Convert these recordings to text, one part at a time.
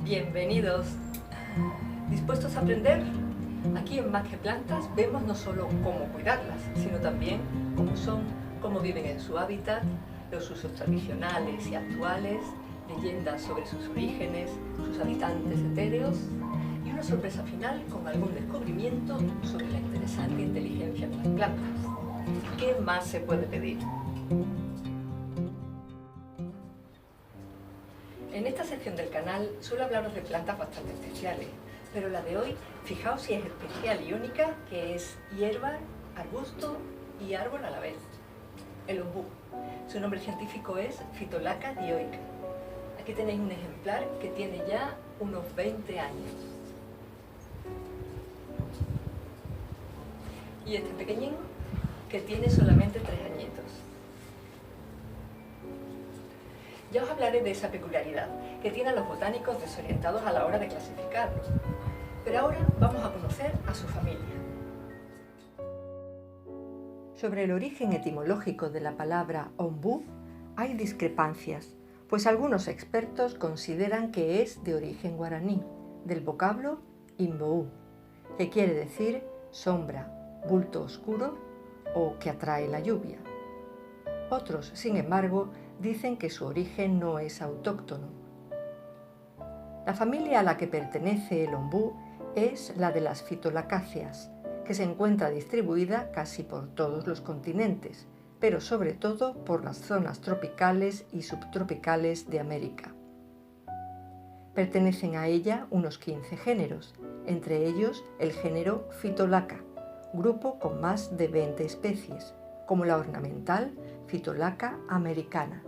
Bienvenidos. ¿Dispuestos a aprender? Aquí en Más que Plantas vemos no solo cómo cuidarlas, sino también cómo son, cómo viven en su hábitat, los usos tradicionales y actuales, leyendas sobre sus orígenes, sus habitantes etéreos y una sorpresa final con algún descubrimiento sobre la interesante inteligencia de las plantas. ¿Qué más se puede pedir? En esta sección del canal suelo hablaros de plantas bastante especiales, pero la de hoy, fijaos si es especial y única, que es hierba, arbusto y árbol a la vez. El ombú. Su nombre científico es Phytolacca dioica. Aquí tenéis un ejemplar que tiene ya unos 20 años. Y este pequeñín que tiene solamente 3 añitos. Ya os hablaré de esa peculiaridad que tienen los botánicos desorientados a la hora de clasificarlo. Pero ahora vamos a conocer a su familia. Sobre el origen etimológico de la palabra ombú hay discrepancias, pues algunos expertos consideran que es de origen guaraní, del vocablo imboú, que quiere decir sombra, bulto oscuro o que atrae la lluvia. Otros, sin embargo, dicen que su origen no es autóctono. La familia a la que pertenece el ombú es la de las Phytolacáceas, que se encuentra distribuida casi por todos los continentes, pero sobre todo por las zonas tropicales y subtropicales de América. Pertenecen a ella unos 15 géneros, entre ellos el género Phytolacca, grupo con más de 20 especies, como la ornamental Phytolacca americana.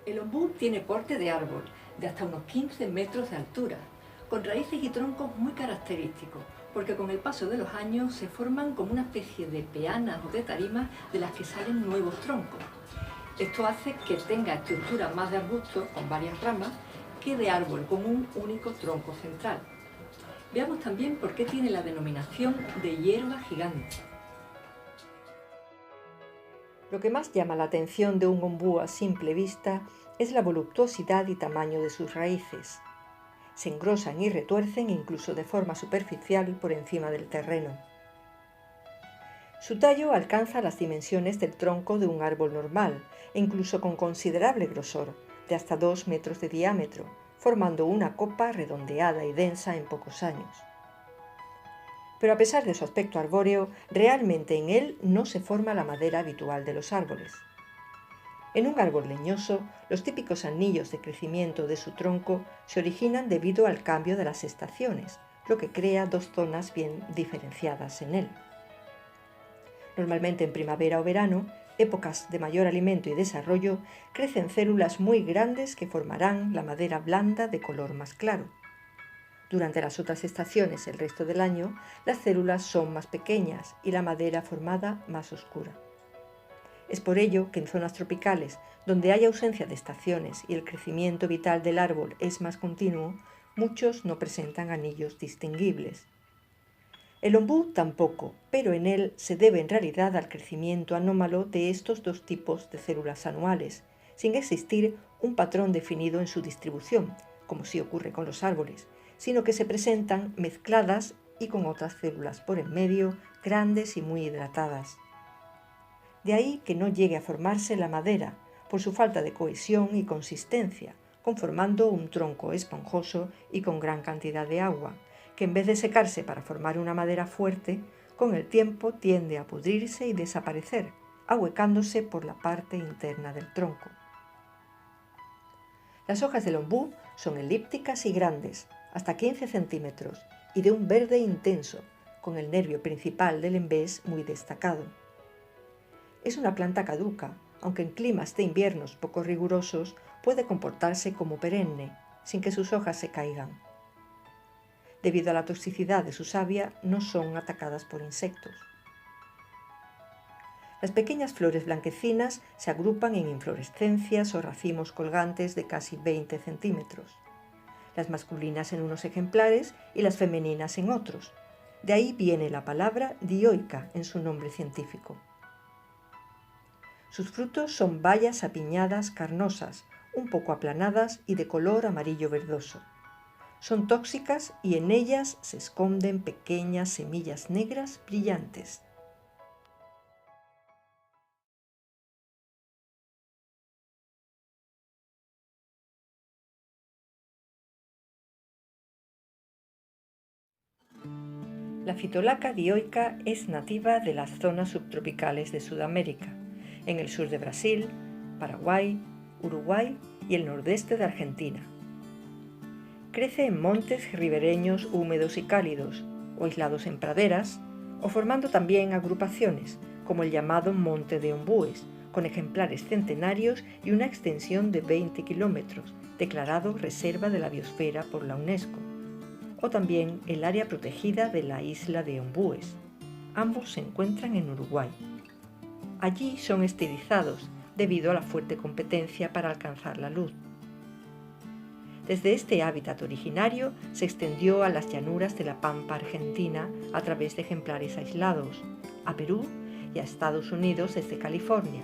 El ombú tiene porte de árbol, de hasta unos 15 metros de altura, con raíces y troncos muy característicos, porque con el paso de los años se forman como una especie de peanas o de tarimas de las que salen nuevos troncos. Esto hace que tenga estructura más de arbusto, con varias ramas, que de árbol, con un único tronco central. Veamos también por qué tiene la denominación de hierba gigante. Lo que más llama la atención de un ombú a simple vista es la voluptuosidad y tamaño de sus raíces. Se engrosan y retuercen incluso de forma superficial por encima del terreno. Su tallo alcanza las dimensiones del tronco de un árbol normal e incluso con considerable grosor, de hasta 2 metros de diámetro, formando una copa redondeada y densa en pocos años. Pero a pesar de su aspecto arbóreo, realmente en él no se forma la madera habitual de los árboles. En un árbol leñoso, los típicos anillos de crecimiento de su tronco se originan debido al cambio de las estaciones, lo que crea 2 zonas bien diferenciadas en él. Normalmente en primavera o verano, épocas de mayor alimento y desarrollo, crecen células muy grandes que formarán la madera blanda de color más claro. Durante las otras estaciones, el resto del año, las células son más pequeñas y la madera formada más oscura. Es por ello que en zonas tropicales, donde hay ausencia de estaciones y el crecimiento vital del árbol es más continuo, muchos no presentan anillos distinguibles. El ombú tampoco, pero en él se debe en realidad al crecimiento anómalo de estos 2 tipos de células anuales, sin existir un patrón definido en su distribución, como sí ocurre con los árboles, sino que se presentan mezcladas y con otras células por en medio, grandes y muy hidratadas. De ahí que no llegue a formarse la madera, por su falta de cohesión y consistencia, conformando un tronco esponjoso y con gran cantidad de agua, que en vez de secarse para formar una madera fuerte, con el tiempo tiende a pudrirse y desaparecer, ahuecándose por la parte interna del tronco. Las hojas del ombú son elípticas y grandes, hasta 15 centímetros, y de un verde intenso, con el nervio principal del embés muy destacado. Es una planta caduca, aunque en climas de inviernos poco rigurosos puede comportarse como perenne, sin que sus hojas se caigan. Debido a la toxicidad de su savia, no son atacadas por insectos. Las pequeñas flores blanquecinas se agrupan en inflorescencias o racimos colgantes de casi 20 centímetros. Las masculinas en unos ejemplares y las femeninas en otros. De ahí viene la palabra dioica en su nombre científico. Sus frutos son bayas apiñadas carnosas, un poco aplanadas y de color amarillo verdoso. Son tóxicas y en ellas se esconden pequeñas semillas negras brillantes. La Phytolacca dioica es nativa de las zonas subtropicales de Sudamérica, en el sur de Brasil, Paraguay, Uruguay y el nordeste de Argentina. Crece en montes ribereños húmedos y cálidos, o aislados en praderas, o formando también agrupaciones, como el llamado Monte de Ombúes, con ejemplares centenarios y una extensión de 20 kilómetros, declarado Reserva de la Biosfera por la UNESCO, o también el área protegida de la isla de Ombúes. Ambos se encuentran en Uruguay. Allí son estilizados debido a la fuerte competencia para alcanzar la luz. Desde este hábitat originario se extendió a las llanuras de la pampa argentina a través de ejemplares aislados, a Perú y a Estados Unidos desde California.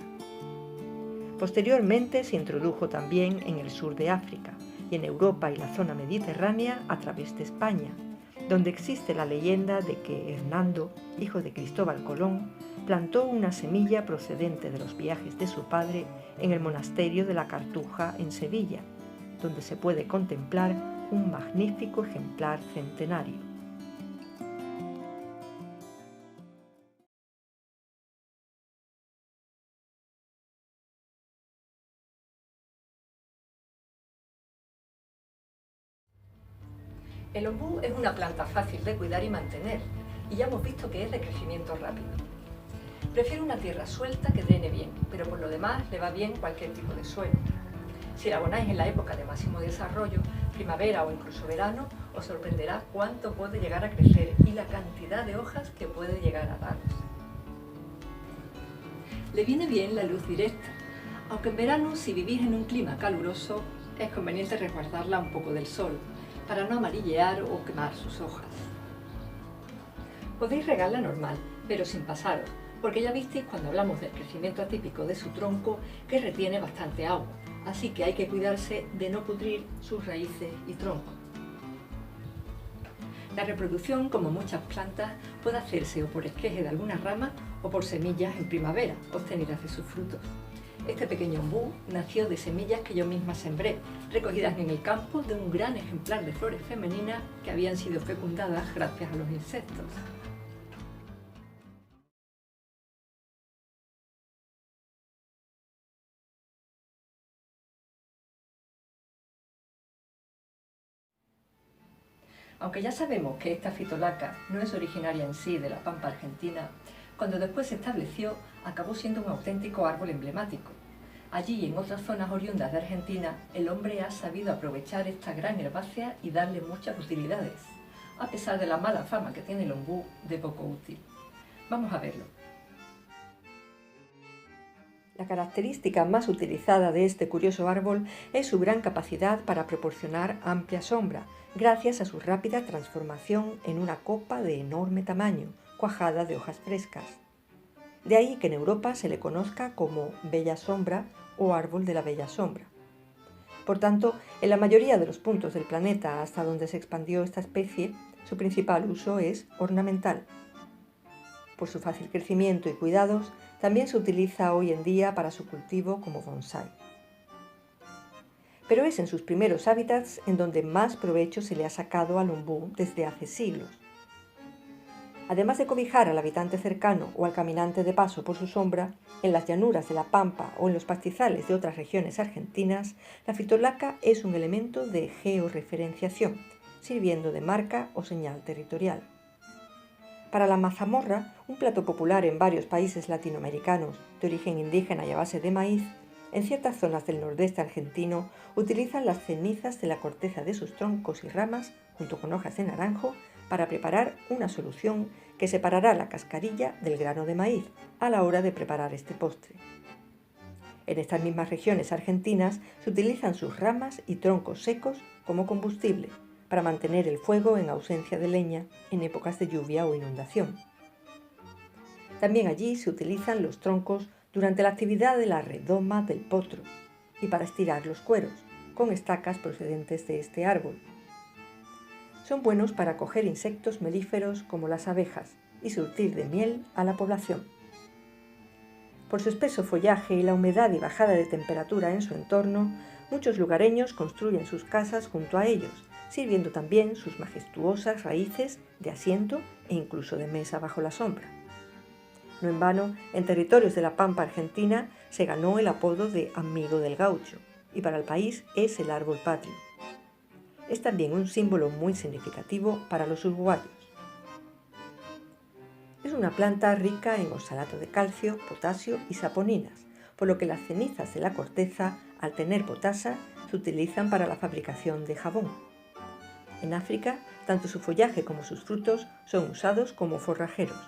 Posteriormente se introdujo también en el sur de África y en Europa y la zona mediterránea a través de España, donde existe la leyenda de que Hernando, hijo de Cristóbal Colón, plantó una semilla procedente de los viajes de su padre en el monasterio de la Cartuja en Sevilla, donde se puede contemplar un magnífico ejemplar centenario. El ombú es una planta fácil de cuidar y mantener, y ya hemos visto que es de crecimiento rápido. Prefiere una tierra suelta que drene bien, pero por lo demás le va bien cualquier tipo de suelo. Si la abonáis en la época de máximo desarrollo, primavera o incluso verano, os sorprenderá cuánto puede llegar a crecer y la cantidad de hojas que puede llegar a daros. Le viene bien la luz directa, aunque en verano, si vivís en un clima caluroso, es conveniente resguardarla un poco del sol, para no amarillear o quemar sus hojas. Podéis regarla normal, pero sin pasaros, porque ya visteis cuando hablamos del crecimiento atípico de su tronco que retiene bastante agua, así que hay que cuidarse de no pudrir sus raíces y tronco. La reproducción, como muchas plantas, puede hacerse o por esqueje de alguna rama o por semillas en primavera, obtenidas de sus frutos. Este pequeño ombú nació de semillas que yo misma sembré, recogidas en el campo de un gran ejemplar de flores femeninas que habían sido fecundadas gracias a los insectos. Aunque ya sabemos que esta Phytolacca no es originaria en sí de la pampa argentina, cuando después se estableció acabó siendo un auténtico árbol emblemático. Allí y en otras zonas oriundas de Argentina, el hombre ha sabido aprovechar esta gran herbácea y darle muchas utilidades, a pesar de la mala fama que tiene el ombú de poco útil. Vamos a verlo. La característica más utilizada de este curioso árbol es su gran capacidad para proporcionar amplia sombra, gracias a su rápida transformación en una copa de enorme tamaño, cuajada de hojas frescas. De ahí que en Europa se le conozca como bella sombra o árbol de la bella sombra. Por tanto, en la mayoría de los puntos del planeta hasta donde se expandió esta especie, su principal uso es ornamental. Por su fácil crecimiento y cuidados, también se utiliza hoy en día para su cultivo como bonsái. Pero es en sus primeros hábitats en donde más provecho se le ha sacado al ombú desde hace siglos. Además de cobijar al habitante cercano o al caminante de paso por su sombra, en las llanuras de la Pampa o en los pastizales de otras regiones argentinas, la fritolaca es un elemento de georreferenciación, sirviendo de marca o señal territorial. Para la mazamorra, un plato popular en varios países latinoamericanos de origen indígena y a base de maíz, en ciertas zonas del nordeste argentino utilizan las cenizas de la corteza de sus troncos y ramas, junto con hojas de naranjo, para preparar una solución que separará la cascarilla del grano de maíz a la hora de preparar este postre. En estas mismas regiones argentinas se utilizan sus ramas y troncos secos como combustible para mantener el fuego en ausencia de leña en épocas de lluvia o inundación. También allí se utilizan los troncos durante la actividad de la redoma del potro y para estirar los cueros, con estacas procedentes de este árbol. Son buenos para coger insectos melíferos como las abejas y surtir de miel a la población. Por su espeso follaje y la humedad y bajada de temperatura en su entorno, muchos lugareños construyen sus casas junto a ellos, sirviendo también sus majestuosas raíces de asiento e incluso de mesa bajo la sombra. No en vano, en territorios de la Pampa argentina se ganó el apodo de amigo del gaucho, y para el país es el árbol patrio. Es también un símbolo muy significativo para los uruguayos. Es una planta rica en oxalato de calcio, potasio y saponinas, por lo que las cenizas de la corteza, al tener potasa, se utilizan para la fabricación de jabón. En África, tanto su follaje como sus frutos son usados como forrajeros.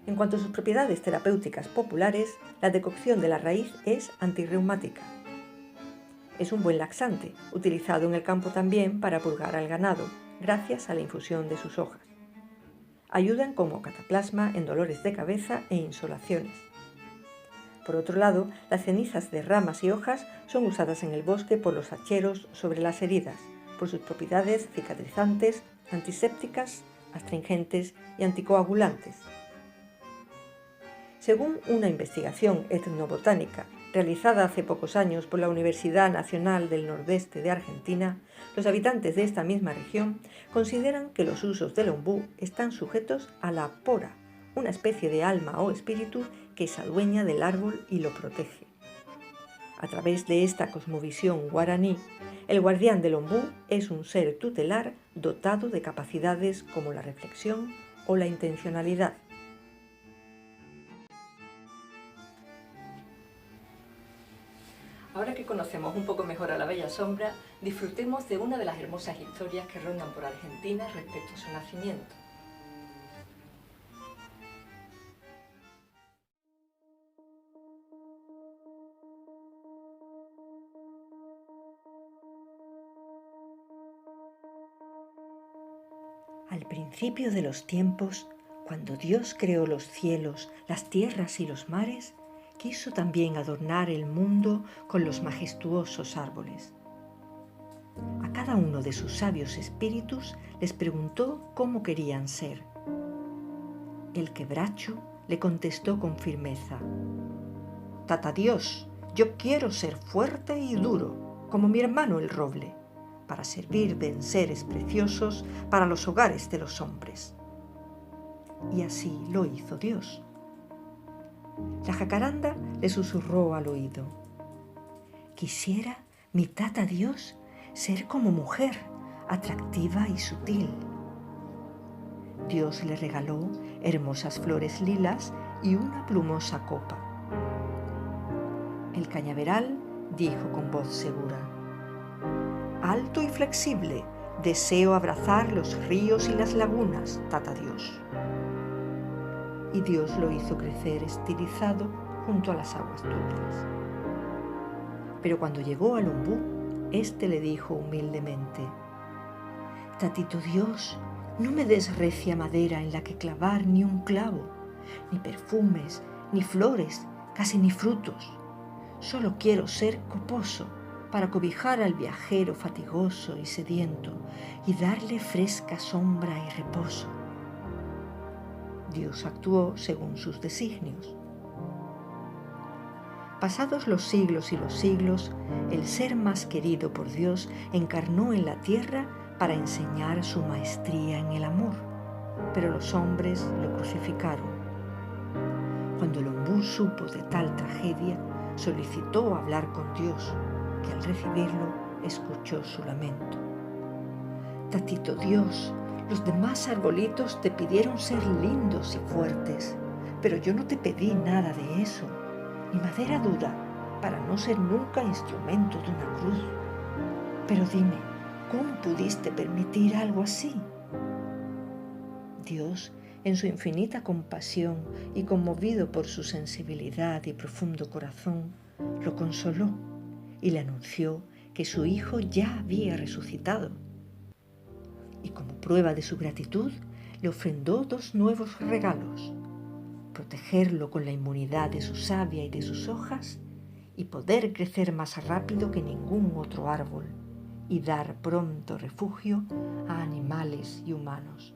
En cuanto a sus propiedades terapéuticas populares, la decocción de la raíz es antirreumática. Es un buen laxante, utilizado en el campo también para purgar al ganado, gracias a la infusión de sus hojas. Ayudan como cataplasma en dolores de cabeza e insolaciones. Por otro lado, las cenizas de ramas y hojas son usadas en el bosque por los hacheros sobre las heridas, por sus propiedades cicatrizantes, antisépticas, astringentes y anticoagulantes. Según una investigación etnobotánica realizada hace pocos años por la Universidad Nacional del Nordeste de Argentina, los habitantes de esta misma región consideran que los usos del ombú están sujetos a la pora, una especie de alma o espíritu que se adueña del árbol y lo protege. A través de esta cosmovisión guaraní, el guardián del ombú es un ser tutelar dotado de capacidades como la reflexión o la intencionalidad. Ahora que conocemos un poco mejor a la bella sombra, disfrutemos de una de las hermosas historias que rondan por Argentina respecto a su nacimiento. Al principio de los tiempos, cuando Dios creó los cielos, las tierras y los mares, quiso también adornar el mundo con los majestuosos árboles. A cada uno de sus sabios espíritus les preguntó cómo querían ser. El quebracho le contestó con firmeza: «Tata Dios, yo quiero ser fuerte y duro, como mi hermano el roble, para servir de enseres preciosos para los hogares de los hombres». Y así lo hizo Dios. La jacaranda le susurró al oído: «Quisiera mi tata Dios ser como mujer, atractiva y sutil». Dios le regaló hermosas flores lilas y una plumosa copa. El cañaveral dijo con voz segura: «Alto y flexible, deseo abrazar los ríos y las lagunas, tata Dios». Y Dios lo hizo crecer estilizado junto a las aguas turbias. Pero cuando llegó al ombú, éste le dijo humildemente: «Tatito Dios, no me des recia madera en la que clavar ni un clavo, ni perfumes, ni flores, casi ni frutos. Solo quiero ser coposo para cobijar al viajero fatigoso y sediento y darle fresca sombra y reposo». Dios actuó según sus designios. Pasados los siglos y los siglos, el ser más querido por Dios encarnó en la tierra para enseñar su maestría en el amor. pero los hombres lo crucificaron. Cuando el ombú supo de tal tragedia, solicitó hablar con Dios, que al recibirlo escuchó su lamento. Tatito Dios, los demás arbolitos te pidieron ser lindos y fuertes, pero yo no te pedí nada de eso, ni madera dura, para no ser nunca instrumento de una cruz. Pero dime, ¿cómo pudiste permitir algo así? Dios, en su infinita compasión y conmovido por su sensibilidad y profundo corazón, lo consoló y le anunció que su hijo ya había resucitado. Y como prueba de su gratitud, le ofrendó 2 nuevos regalos: protegerlo con la inmunidad de su savia y de sus hojas, y poder crecer más rápido que ningún otro árbol, y dar pronto refugio a animales y humanos.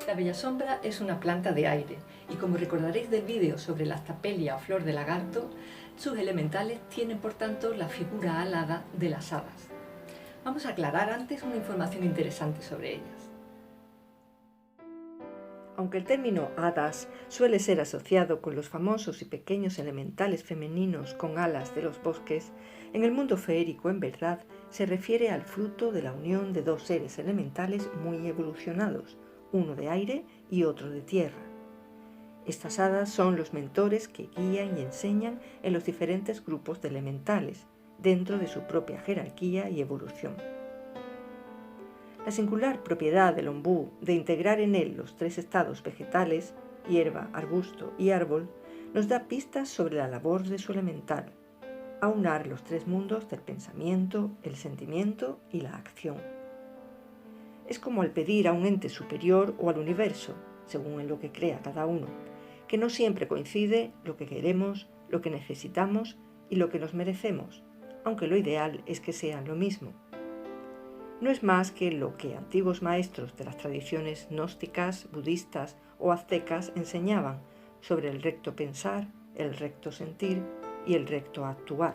La bellasombra es una planta de aire y, como recordaréis del vídeo sobre la astapelia o flor de lagarto, sus elementales tienen por tanto la figura alada de las hadas. Vamos a aclarar antes una información interesante sobre ellas. Aunque el término hadas suele ser asociado con los famosos y pequeños elementales femeninos con alas de los bosques, en el mundo feérico en verdad se refiere al fruto de la unión de 2 seres elementales muy evolucionados, uno de aire y otro de tierra. Estas hadas son los mentores que guían y enseñan en los diferentes grupos de elementales, dentro de su propia jerarquía y evolución. La singular propiedad del ombú de integrar en él los 3 estados vegetales, hierba, arbusto y árbol, nos da pistas sobre la labor de su elemental: aunar los 3 mundos del pensamiento, el sentimiento y la acción. Es como al pedir a un ente superior o al universo, según en lo que crea cada uno, que no siempre coincide lo que queremos, lo que necesitamos y lo que nos merecemos, aunque lo ideal es que sean lo mismo. No es más que lo que antiguos maestros de las tradiciones gnósticas, budistas o aztecas enseñaban sobre el recto pensar, el recto sentir y el recto actuar.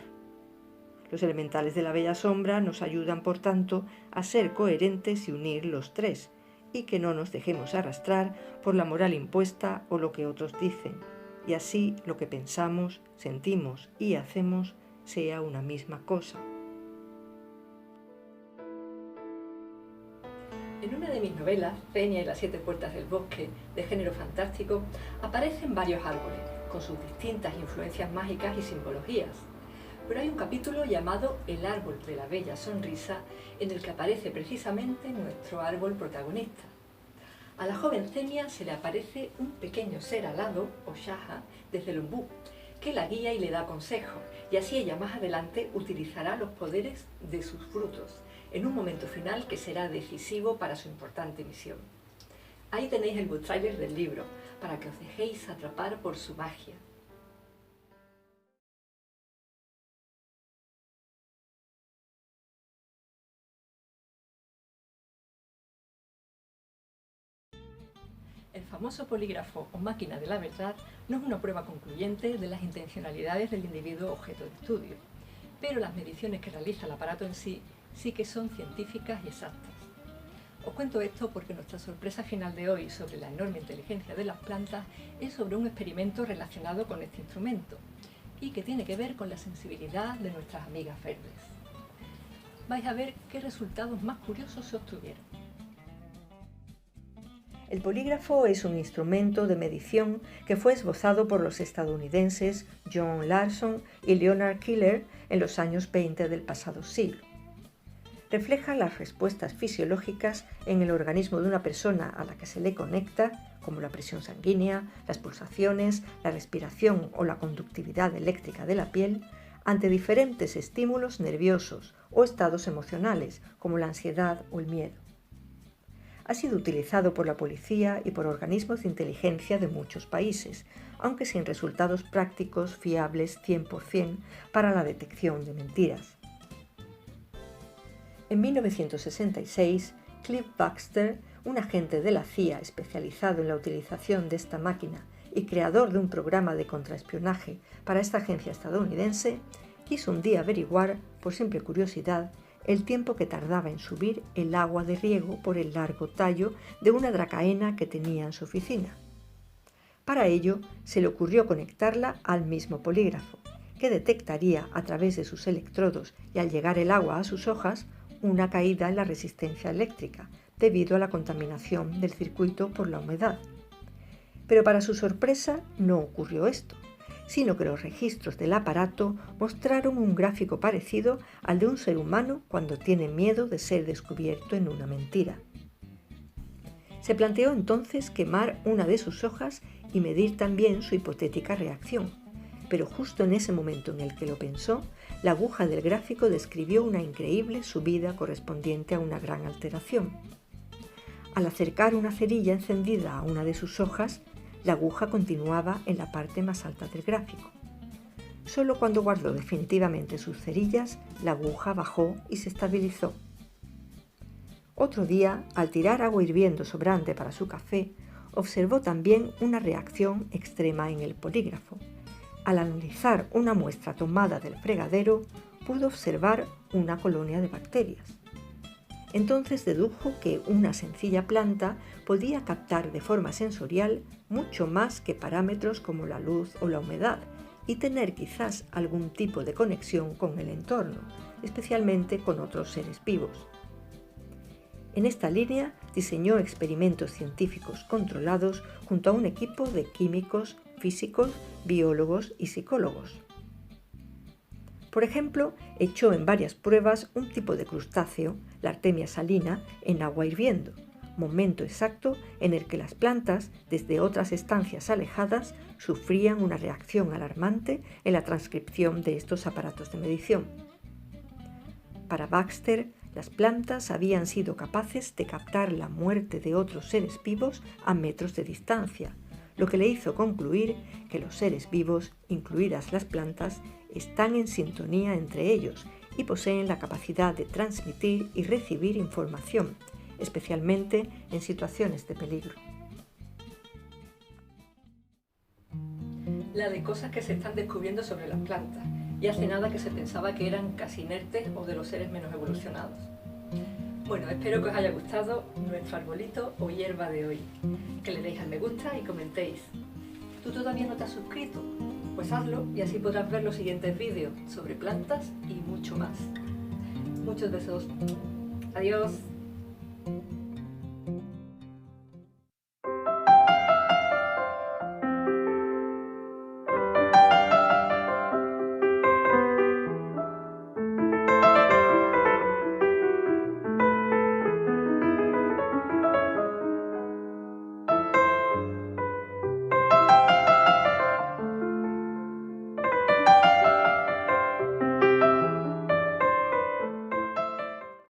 Los elementales de la bellasombra nos ayudan, por tanto, a ser coherentes y unir los 3, y que no nos dejemos arrastrar por la moral impuesta o lo que otros dicen, y así lo que pensamos, sentimos y hacemos sea una misma cosa. En una de mis novelas, Fenia y las 7 puertas del bosque, de género fantástico, aparecen varios árboles, con sus distintas influencias mágicas y simbologías. Pero hay un capítulo llamado El árbol de la bella sonrisa, en el que aparece precisamente nuestro árbol protagonista. A la joven Fenia se le aparece un pequeño ser alado, o shaha, desde el ombú, que la guía y le da consejos, y así ella más adelante utilizará los poderes de sus frutos, en un momento final que será decisivo para su importante misión. Ahí tenéis el book trailer del libro, para que os dejéis atrapar por su magia. El famoso polígrafo o máquina de la verdad no es una prueba concluyente de las intencionalidades del individuo objeto de estudio, pero las mediciones que realiza el aparato en sí que son científicas y exactas. Os cuento esto porque nuestra sorpresa final de hoy sobre la enorme inteligencia de las plantas es sobre un experimento relacionado con este instrumento y que tiene que ver con la sensibilidad de nuestras amigas verdes. Vais a ver qué resultados más curiosos se obtuvieron. El polígrafo es un instrumento de medición que fue esbozado por los estadounidenses John Larson y Leonard Keeler en los años 20 del pasado siglo. Refleja las respuestas fisiológicas en el organismo de una persona a la que se le conecta, como la presión sanguínea, las pulsaciones, la respiración o la conductividad eléctrica de la piel, ante diferentes estímulos nerviosos o estados emocionales, como la ansiedad o el miedo. Ha sido utilizado por la policía y por organismos de inteligencia de muchos países, aunque sin resultados prácticos fiables 100% para la detección de mentiras. En 1966, Cliff Baxter, un agente de la CIA especializado en la utilización de esta máquina y creador de un programa de contraespionaje para esta agencia estadounidense, quiso un día averiguar, por simple curiosidad, el tiempo que tardaba en subir el agua de riego por el largo tallo de una dracaena que tenía en su oficina. Para ello, se le ocurrió conectarla al mismo polígrafo, que detectaría a través de sus electrodos y al llegar el agua a sus hojas una caída en la resistencia eléctrica debido a la contaminación del circuito por la humedad. Pero para su sorpresa no ocurrió esto, sino que los registros del aparato mostraron un gráfico parecido al de un ser humano cuando tiene miedo de ser descubierto en una mentira. Se planteó entonces quemar una de sus hojas y medir también su hipotética reacción, pero justo en ese momento en el que lo pensó, la aguja del gráfico describió una increíble subida correspondiente a una gran alteración. Al acercar una cerilla encendida a una de sus hojas, la aguja continuaba en la parte más alta del gráfico. Solo cuando guardó definitivamente sus cerillas, la aguja bajó y se estabilizó. Otro día, al tirar agua hirviendo sobrante para su café, observó también una reacción extrema en el polígrafo. Al analizar una muestra tomada del fregadero, pudo observar una colonia de bacterias. Entonces dedujo que una sencilla planta podía captar de forma sensorial mucho más que parámetros como la luz o la humedad y tener quizás algún tipo de conexión con el entorno, especialmente con otros seres vivos. En esta línea diseñó experimentos científicos controlados junto a un equipo de químicos, físicos, biólogos y psicólogos. Por ejemplo, echó en varias pruebas un tipo de crustáceo, la Artemia salina, en agua hirviendo, momento exacto en el que las plantas, desde otras estancias alejadas, sufrían una reacción alarmante en la transcripción de estos aparatos de medición. Para Baxter, las plantas habían sido capaces de captar la muerte de otros seres vivos a metros de distancia, lo que le hizo concluir que los seres vivos, incluidas las plantas, están en sintonía entre ellos y poseen la capacidad de transmitir y recibir información, especialmente en situaciones de peligro. La de cosas que se están descubriendo sobre las plantas, y hace nada que se pensaba que eran casi inertes o de los seres menos evolucionados. Bueno, espero que os haya gustado nuestro arbolito o hierba de hoy, que le deis al me gusta y comentéis. ¿Tú todavía no te has suscrito? Pues hazlo y así podrás ver los siguientes vídeos sobre plantas y mucho más. Muchos besos. Adiós.